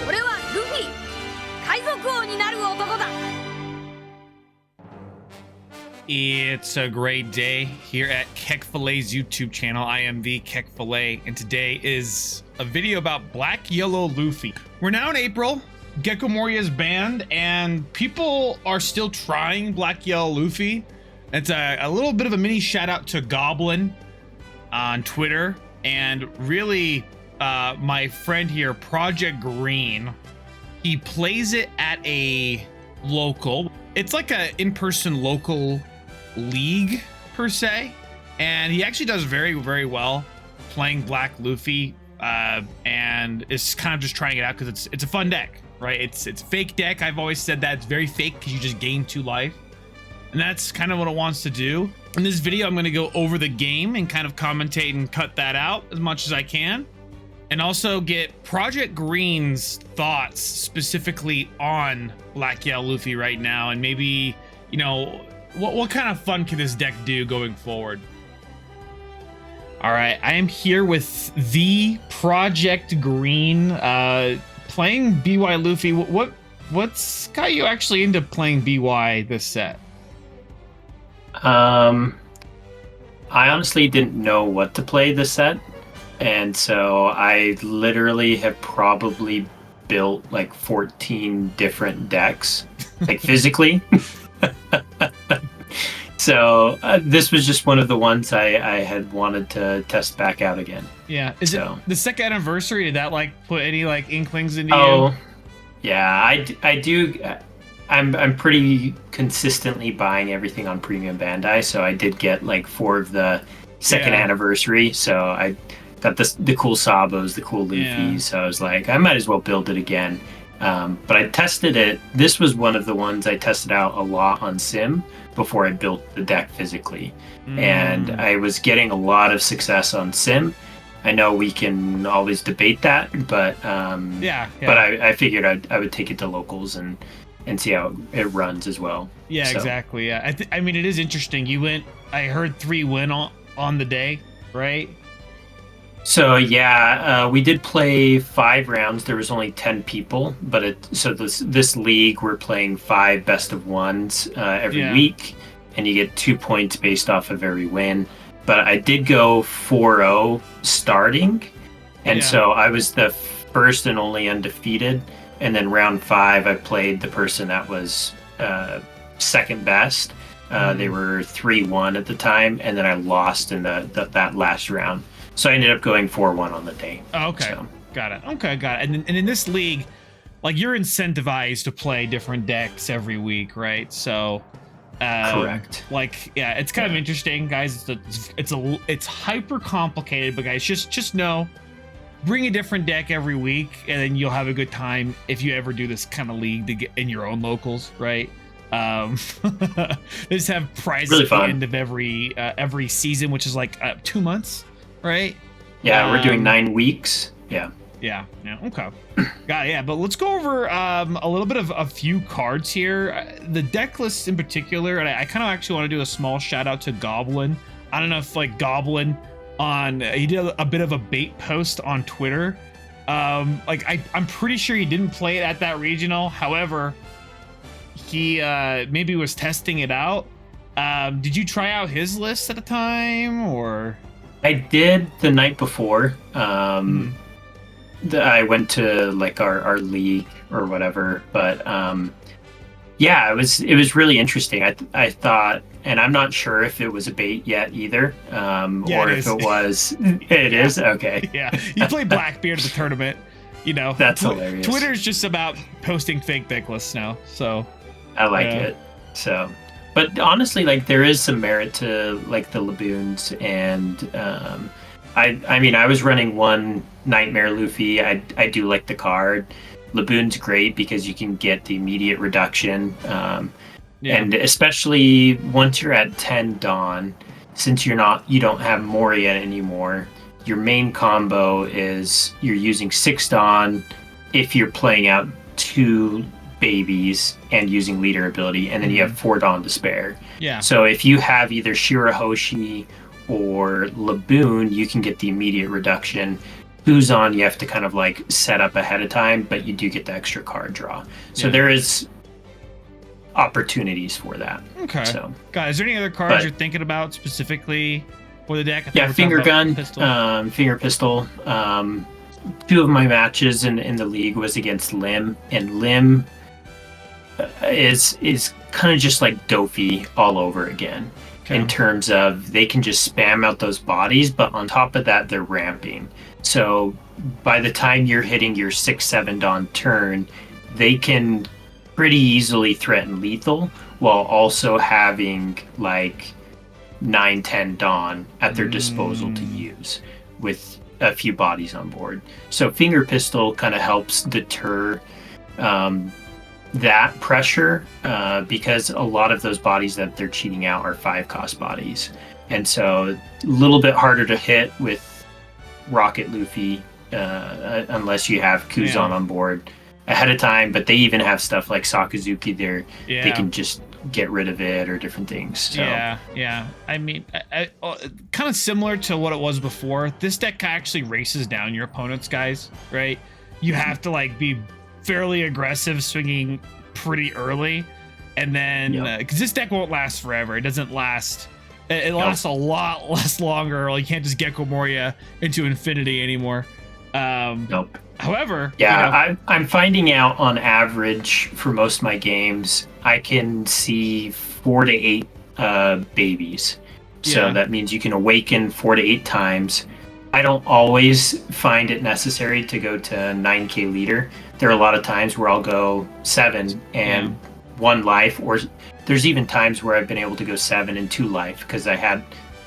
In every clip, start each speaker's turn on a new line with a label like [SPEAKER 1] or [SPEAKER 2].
[SPEAKER 1] 俺はルフィ、海賊王になる男だ。
[SPEAKER 2] It's a great day here at Kekfilet's YouTube channel. I am the Kekfilet, and today is a video about Black Yellow Luffy. We're now in April. Gecko Moria's banned, and people are still trying Black Yellow Luffy. It's a little bit of a mini shout out to Goblin on Twitter, and really my friend here, ProjectGreen. He plays it at a local. It's like a in-person local league per se, and he actually does very, very well playing Black Luffy, and is kind of just trying it out because it's a fun deck, right? It's a fake deck. I've always said that it's very fake because you just gain 2 life, and that's kind of what it wants to do. In this video, I'm going to go over the game and kind of commentate and cut that out as much as I can, and also get ProjectGreen's thoughts specifically on Black Yellow Luffy right now, and maybe, you know, what kind of fun can this deck do going forward. All right, I am here with the ProjectGreen, playing BY Luffy. What's got you actually into playing BY this set?
[SPEAKER 3] I honestly didn't know what to play this set, and so I literally have probably built like 14 different decks, like physically. So this was just one of the ones I had wanted to test back out again.
[SPEAKER 2] Yeah, is it the second anniversary? Did that like put any like inklings into
[SPEAKER 3] you?
[SPEAKER 2] Oh,
[SPEAKER 3] yeah, I do. I'm pretty consistently buying everything on Premium Bandai, so I did get like 4 of the second anniversary. So I got the cool Sabos, the cool Luffy. So I was like, I might as well build it again. But I tested it. This was one of the ones I tested out a lot on Sim before I built the deck physically. And I was getting a lot of success on Sim. I know we can always debate that, but but I figured I would take it to locals and see how it runs as well.
[SPEAKER 2] Yeah, so. Exactly. Yeah, I mean, it is interesting. You went, I heard 3 win on the day, right?
[SPEAKER 3] So yeah, we did play 5 rounds. There was only 10 people, but this league we're playing 5 best of ones every week, and you get 2 points based off of every win. But I did go 4-0 starting, and so I was the first and only undefeated. And then round 5, I played the person that was second best. They were 3-1 at the time, and then I lost in that last round. So I ended up going 4-1 on the day.
[SPEAKER 2] Oh, okay, so. Got it. Okay, got it. And in this league, like, you're incentivized to play different decks every week, right? So,
[SPEAKER 3] correct.
[SPEAKER 2] Like, yeah, it's kind of interesting, guys. It's hyper complicated, but guys, just know, bring a different deck every week, and then you'll have a good time if you ever do this kind of league to get in your own locals, right? They just have prizes really at the end of every season, which is like 2 months. Right?
[SPEAKER 3] Yeah, we're doing 9 weeks. Yeah.
[SPEAKER 2] Okay. Got it. Yeah, but let's go over a little bit of a few cards here. The deck list in particular, and I kind of actually want to do a small shout out to Goblin. I don't know if like Goblin he did a bit of a bait post on Twitter. Like I'm pretty sure he didn't play it at that regional. However, he maybe was testing it out. Did you try out his list at a time, or?
[SPEAKER 3] I did the night before. I went to like our league or whatever, but yeah, it was really interesting. I thought, and I'm not sure if it was a bait yet either, or if it was. It is okay.
[SPEAKER 2] Yeah, you play Blackbeard at the tournament. You know,
[SPEAKER 3] that's hilarious.
[SPEAKER 2] Twitter's just about posting fake deck lists now, so
[SPEAKER 3] I like it. So. But honestly, like, there is some merit to like the Laboons, and I mean, I was running one Nightmare Luffy. I do like the card. Laboon's great because you can get the immediate reduction, and especially once you're at 10 Dawn, since you don't have Moria anymore. Your main combo is you're using 6 Dawn if you're playing out 2 babies and using leader ability, and then you have 4 Dawn to spare.
[SPEAKER 2] Yeah.
[SPEAKER 3] So if you have either Shirahoshi or Laboon, you can get the immediate reduction. Kuzan you have to kind of like set up ahead of time, but you do get the extra card draw. So there is opportunities for that.
[SPEAKER 2] Okay.
[SPEAKER 3] So,
[SPEAKER 2] guys, is there any other cards you're thinking about specifically for the deck?
[SPEAKER 3] Yeah, finger gun, finger pistol. Two of my matches in the league was against Lim, and Lim is kind of just like Dofi all over again. Okay. In terms of they can just spam out those bodies, but on top of that, they're ramping. So by the time you're hitting your 6-7 Dawn turn, they can pretty easily threaten lethal while also having like 9-10 Dawn at their disposal to use with a few bodies on board. So finger pistol kind of helps deter that pressure because a lot of those bodies that they're cheating out are 5-cost bodies. And so a little bit harder to hit with Rocket Luffy unless you have Kuzan on board ahead of time, but they even have stuff like Sakazuki there. They can just get rid of it or different things. So.
[SPEAKER 2] Yeah. I mean, kind of similar to what it was before. This deck actually races down your opponents, guys, right? You have to like be fairly aggressive, swinging pretty early, and then because this deck won't last forever. It doesn't last. It lasts a lot less longer. Like, you can't just Gecko Moria into infinity anymore. However,
[SPEAKER 3] I'm finding out on average for most of my games, I can see 4 to 8 babies. So that means you can awaken 4 to 8 times. I don't always find it necessary to go to 9k leader. There are a lot of times where I'll go 7 and 1 life, or there's even times where I've been able to go 7 and 2 life because I had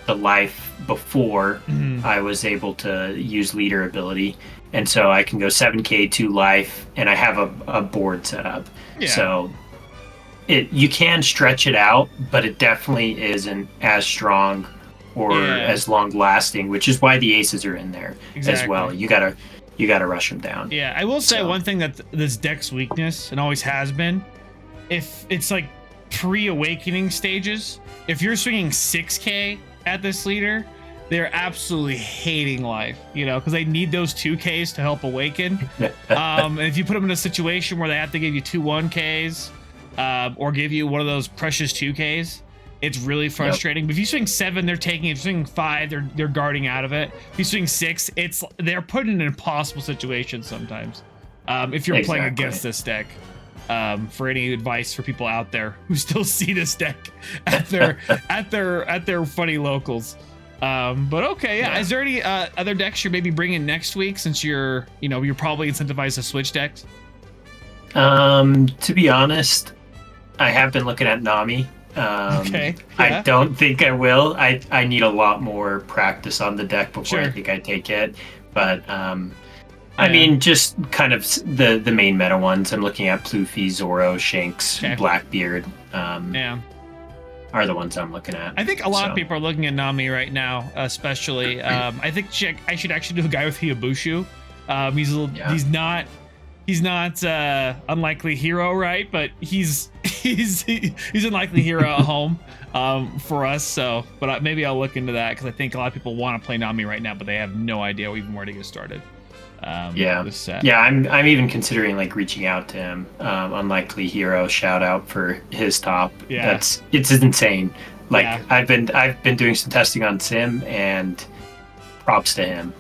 [SPEAKER 3] the life before I was able to use leader ability. And so I can go 7k, 2 life, and I have a board set up. So you can stretch it out, but it definitely isn't as strong or as long lasting, which is why the aces are in there as well. You gotta rush them down.
[SPEAKER 2] Yeah, I will say one thing that this deck's weakness, and always has been, if it's like pre-awakening stages, if you're swinging 6k at this leader, they're absolutely hating life, because they need those 2Ks to help awaken. And if you put them in a situation where they have to give you 2 1Ks or give you one of those precious 2Ks, it's really frustrating. But if you swing 7, they're taking it. If you swing 5, they're guarding out of it. If you swing 6, they're put in an impossible situation sometimes. If you're playing against this deck. For any advice for people out there who still see this deck at their funny locals. But okay, is there any other decks you're maybe bringing next week, since you're probably incentivized to switch decks?
[SPEAKER 3] To be honest, I have been looking at Nami. I don't think I will. I need a lot more practice on the deck before I think I take it. But I mean, just kind of the main meta ones. I'm looking at Pluffy, Zoro, Shanks, Blackbeard. Are the ones I'm looking at.
[SPEAKER 2] I think a lot of people are looking at Nami right now, especially. I think I should actually do a guy with Hyabushu. He's not unlikely hero, right? But he's unlikely hero at home for us. So, but maybe I'll look into that, because I think a lot of people want to play Nami right now, but they have no idea even where to get started. I'm even considering like reaching out to him. Unlikely hero, shout out for his top. It's insane. Like I've been doing some testing on Sim, and props to him.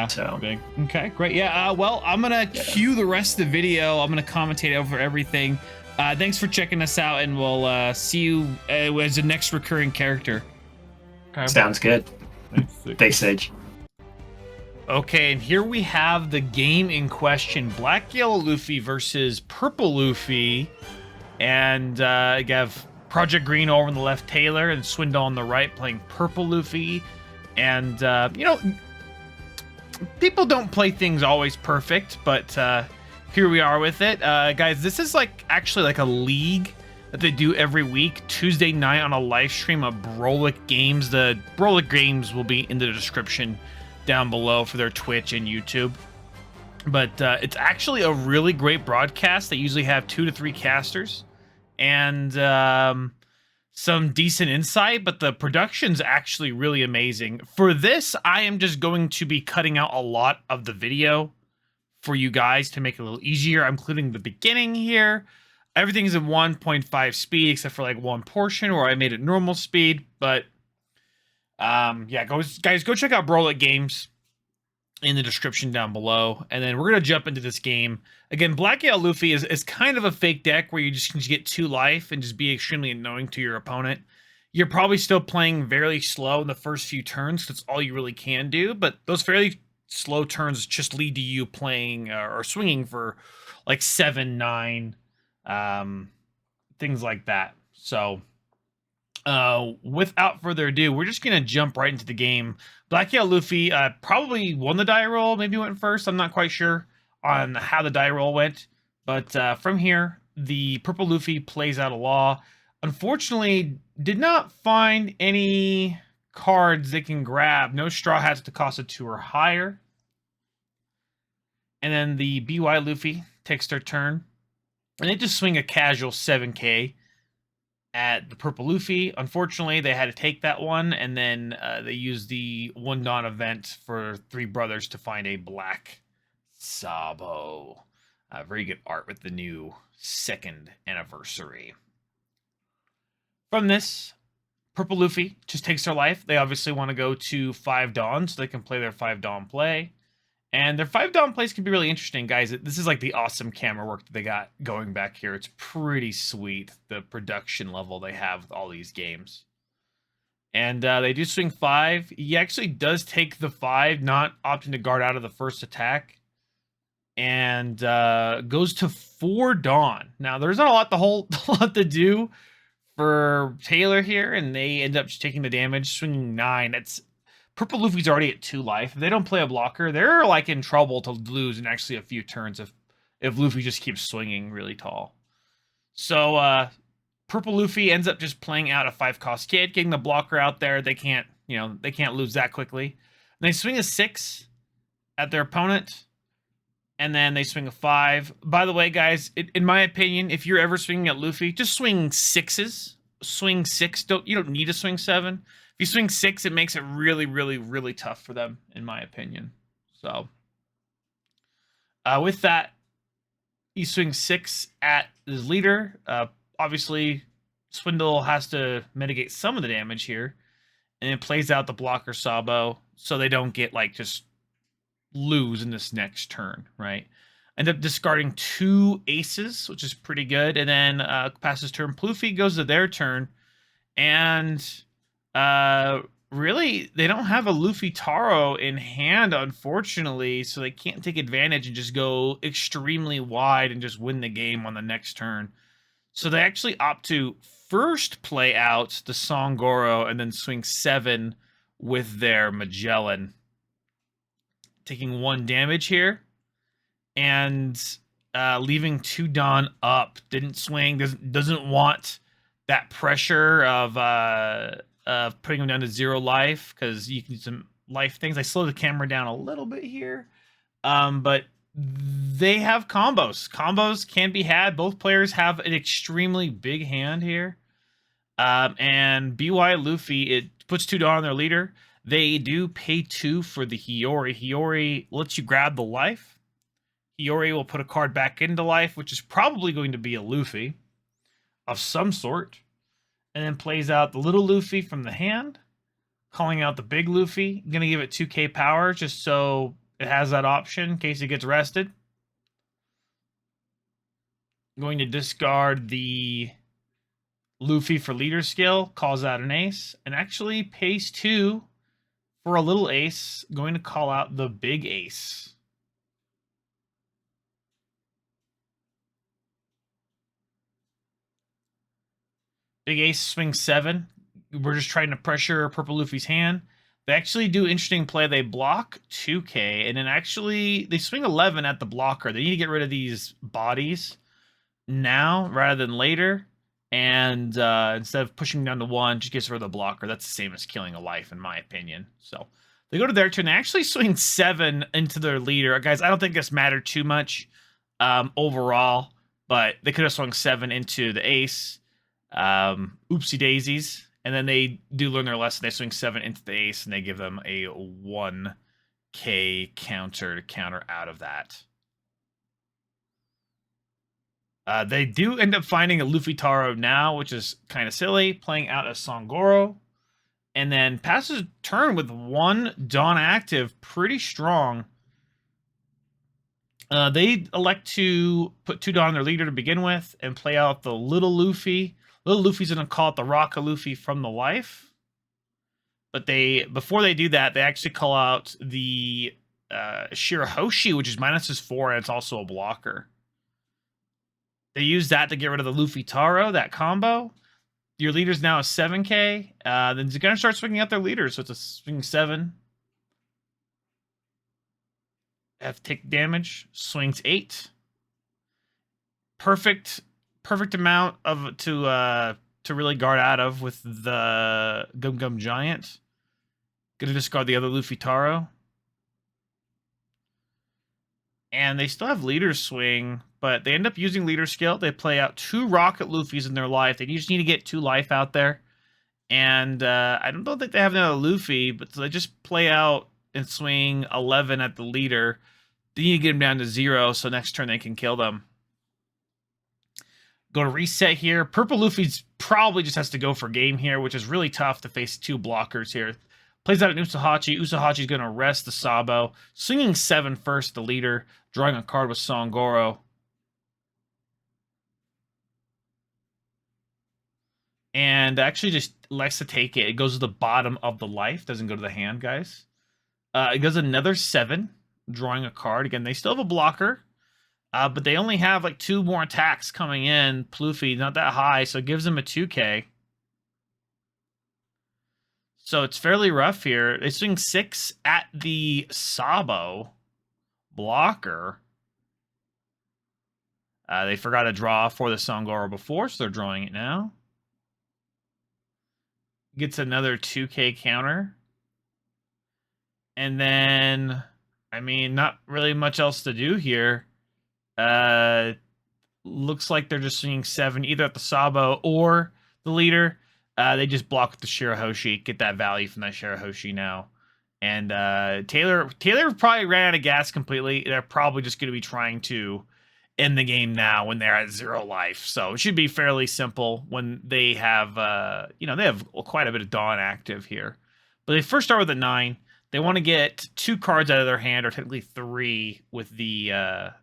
[SPEAKER 2] So big. Okay, great. Well, I'm gonna cue the rest of the video. I'm gonna commentate over everything. Thanks for checking us out, and we'll see you as the next recurring character.
[SPEAKER 3] Okay. Sounds good. Thanks, Sage.
[SPEAKER 2] Okay, and here we have the game in question: Black Yellow Luffy versus Purple Luffy, and you have ProjectGreen over on the left, Taylor, and Swindle on the right, playing Purple Luffy. And people don't play things always perfect, but here we are with it. Guys, this is actually like a league that they do every week, Tuesday night on a live stream of Brolic Games. The Brolic Games will be in the description down below for their Twitch and YouTube. But it's actually a really great broadcast. They usually have 2 to 3 casters. And some decent insight, but the production's actually really amazing. For this, I am just going to be cutting out a lot of the video for you guys to make it a little easier. I'm including the beginning here. Everything's in 1.5 speed except for like one portion where I made it normal speed. But yeah, guys, go check out Brolet Games in the description down below. And then we're going to jump into this game. Again, Black Yellow Luffy is kind of a fake deck where you just can get 2 life and just be extremely annoying to your opponent. You're probably still playing very slow in the first few turns. That's all you really can do. But those fairly slow turns just lead to you playing or swinging for like 7, 9, things like that. So without further ado, we're just gonna jump right into the game. Black Yellow Luffy probably won the die roll, maybe went first. I'm not quite sure on how the die roll went, but from here, the purple Luffy plays out a law. Unfortunately, did not find any cards they can grab. No straw hats to cost a 2 or higher. And then the BY Luffy takes their turn, and they just swing a casual 7k at the purple Luffy. Unfortunately, they had to take that one, and then they used the One Dawn event for 3 brothers to find a black Sabo. Very good art with the new 2nd anniversary. From this, purple Luffy just takes their life. They obviously want to go to 5 Dawn so they can play their 5 Dawn play. And their 5 Dawn plays can be really interesting, guys. This is like the awesome camera work that they got going back here. It's pretty sweet, the production level they have with all these games. And they do swing 5. He actually does take the 5, not opting to guard out of the first attack. And goes to 4 Dawn. Now, there's not a lot to do for Taylor here, and they end up just taking the damage, swinging 9. It's purple Luffy's already at 2 life. If they don't play a blocker, they're like in trouble to lose in actually a few turns if Luffy just keeps swinging really tall. So purple Luffy ends up just playing out a 5-cost kid, getting the blocker out there. They can't lose that quickly. And they swing a 6 at their opponent, and then they swing a 5. By the way, guys, in my opinion, if you're ever swinging at Luffy, just swing 6s. Swing 6. You don't need to swing 7. If you swing 6, it makes it really, really, really tough for them, in my opinion. So, with that, he swings 6 at his leader. Obviously, Swindle has to mitigate some of the damage here, and it plays out the blocker Sabo so they don't get like just lose in this next turn, right? End up discarding 2 aces, which is pretty good, and then passes turn. Luffy goes to their turn, and really they don't have a Luffy Taro in hand, unfortunately, so they can't take advantage and just go extremely wide and just win the game on the next turn. So they actually opt to first play out the Songoro and then swing 7 with their Magellan, taking 1 damage here, and leaving 2 Dawn up. Didn't swing, doesn't want that pressure of putting them down to 0 life, because you can do some life things. I slowed the camera down a little bit here, but they have combos. Combos can be had. Both players have an extremely big hand here. And BY Luffy, it puts 2 Dawn on their leader. They do pay 2 for the Hiyori. Hiyori lets you grab the life. Hiyori will put a card back into life, which is probably going to be a Luffy of some sort. And then plays out the little Luffy from the hand, calling out the big Luffy. Going to give it 2k power just so it has that option in case it gets rested. Going to discard the Luffy for leader skill, calls out an ace, and actually pays 2 for a little ace. Going to call out the big ace. Big ace swings 7. We're just trying to pressure purple Luffy's hand. They actually do interesting play. They block 2k, and then actually they swing 11 at the blocker. They need to get rid of these bodies now rather than later. And instead of pushing down to 1, just gets rid of the blocker. That's the same as killing a life, in my opinion. So they go to their turn. They actually swing 7 into their leader. Guys, I don't think this mattered too much overall, but they could have swung 7 into the ace. Oopsie daisies. And then they do learn their lesson. They swing 7 into the ace, and they give them a 1k counter to counter out of that. They do end up finding a Luffy Taro now, which is kind of silly, playing out a Songoro. And then passes turn with 1 Dawn active, pretty strong. They elect to put 2 Dawn on their leader to begin with and play out the little Luffy. Little Luffy's going to call it the Rocka Luffy from the life. But before they do that, they actually call out the Shirahoshi, which is -4, and it's also a blocker. They use that to get rid of the Luffy Taro, that combo. Your leader's now a 7k. Then they're going to start swinging out their leaders, so it's a swing 7. Have to take damage. Swings 8. Perfect amount of to really guard out of with the Gum Gum Giant. Gonna discard the other Luffy Taro. And they still have leader swing, but they end up using leader skill. They play out 2 Rocket Luffys in their life. They just need to get 2 life out there. And I don't think they have another Luffy, but so they just play out and swing 11 at the leader. They need to get them down to 0, so next turn they can kill them. Go to reset here. Purple Luffy's probably just has to go for game here, which is really tough to face 2 blockers here. Plays out an Usahachi. Usahachi's going to rest the Sabo. Swinging 7 first, the leader. Drawing a card with Songoro. And actually just likes to take it. It goes to the bottom of the life. Doesn't go to the hand, guys. It goes another 7. Drawing a card. Again, they still have a blocker. But they only have like 2 more attacks coming in. Luffy, not that high, so it gives them a 2k. So it's fairly rough here. They swing 6 at the Sabo blocker. They forgot to draw for the Songoro before, so they're drawing it now. Gets another 2k counter. And then, I mean, not really much else to do here. Looks like they're just swinging 7 either at the Sabo or the leader. They just block with the Shirahoshi, get that value from that Shirahoshi now. And Taylor probably ran out of gas completely. They're probably just going to be trying to end the game now when they're at 0 life. So it should be fairly simple when they have, they have quite a bit of Dawn active here. But they first start with a 9. They want to get 2 cards out of their hand, or technically 3 with the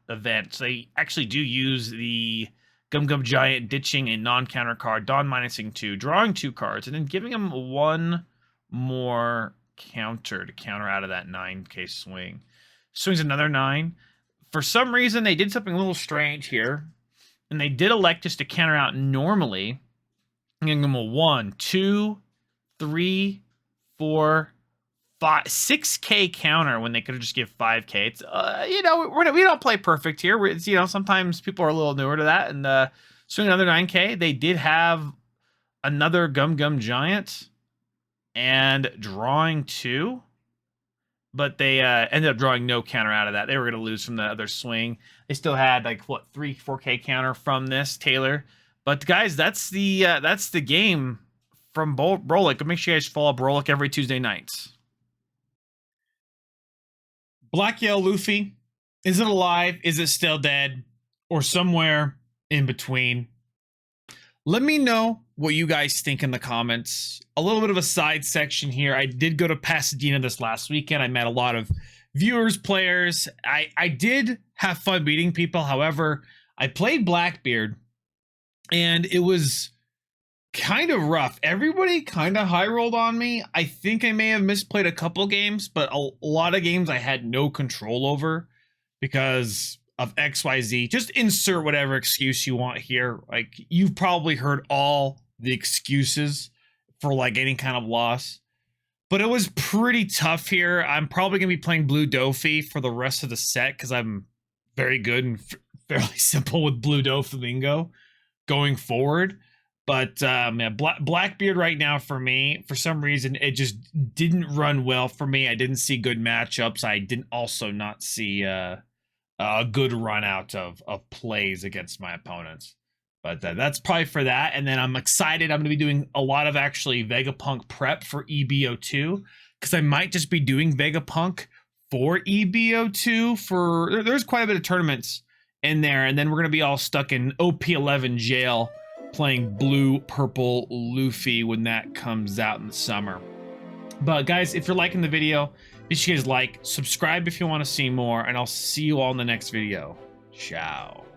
[SPEAKER 2] event. So they actually do use the Gum Gum Giant ditching a non-counter card, Dawn minusing 2, drawing 2 cards, and then giving them 1 more counter to counter out of that 9k swing. Swings another 9. For some reason, they did something a little strange here, and they did elect just to counter out normally, giving them a 1, 2, 3, 4, 5, 6k counter when they could have just give 5k. It's we don't play perfect here. It's, sometimes people are a little newer to that, and swing another 9k. They did have another Gum Gum Giant and drawing 2, but they ended up drawing no counter out of that. They were going to lose from the other swing. They still had 3, 4k counter from this Taylor. But guys, that's the game from Brolic. Make sure you guys follow Brolic every Tuesday nights. Black Yellow Luffy, is it alive? Is it still dead? Or somewhere in between? Let me know what you guys think in the comments. A little bit of a side section here. I did go to Pasadena this last weekend. I met a lot of viewers, players. I did have fun meeting people. However, I played Blackbeard, and it was kind of rough. Everybody kind of high rolled on me. I think I may have misplayed a couple games, but a lot of games I had no control over because of XYZ. Just insert whatever excuse you want here. You've probably heard all the excuses for any kind of loss, but it was pretty tough here. I'm probably gonna be playing Blue Dofi for the rest of the set because I'm very good and fairly simple with Blue Doflamingo going forward. But Blackbeard right now for me, for some reason, it just didn't run well for me. I didn't see good matchups. I didn't also not see a good run out of plays against my opponents. But that's probably for that. And then I'm excited. I'm going to be doing a lot of actually Vegapunk prep for EBO2 because I might just be doing Vegapunk for EBO2 for there's quite a bit of tournaments in there. And then we're going to be all stuck in OP11 jail playing blue, purple Luffy when that comes out in the summer. But guys, if you're liking the video, be sure you guys like, subscribe if you want to see more, and I'll see you all in the next video. Ciao.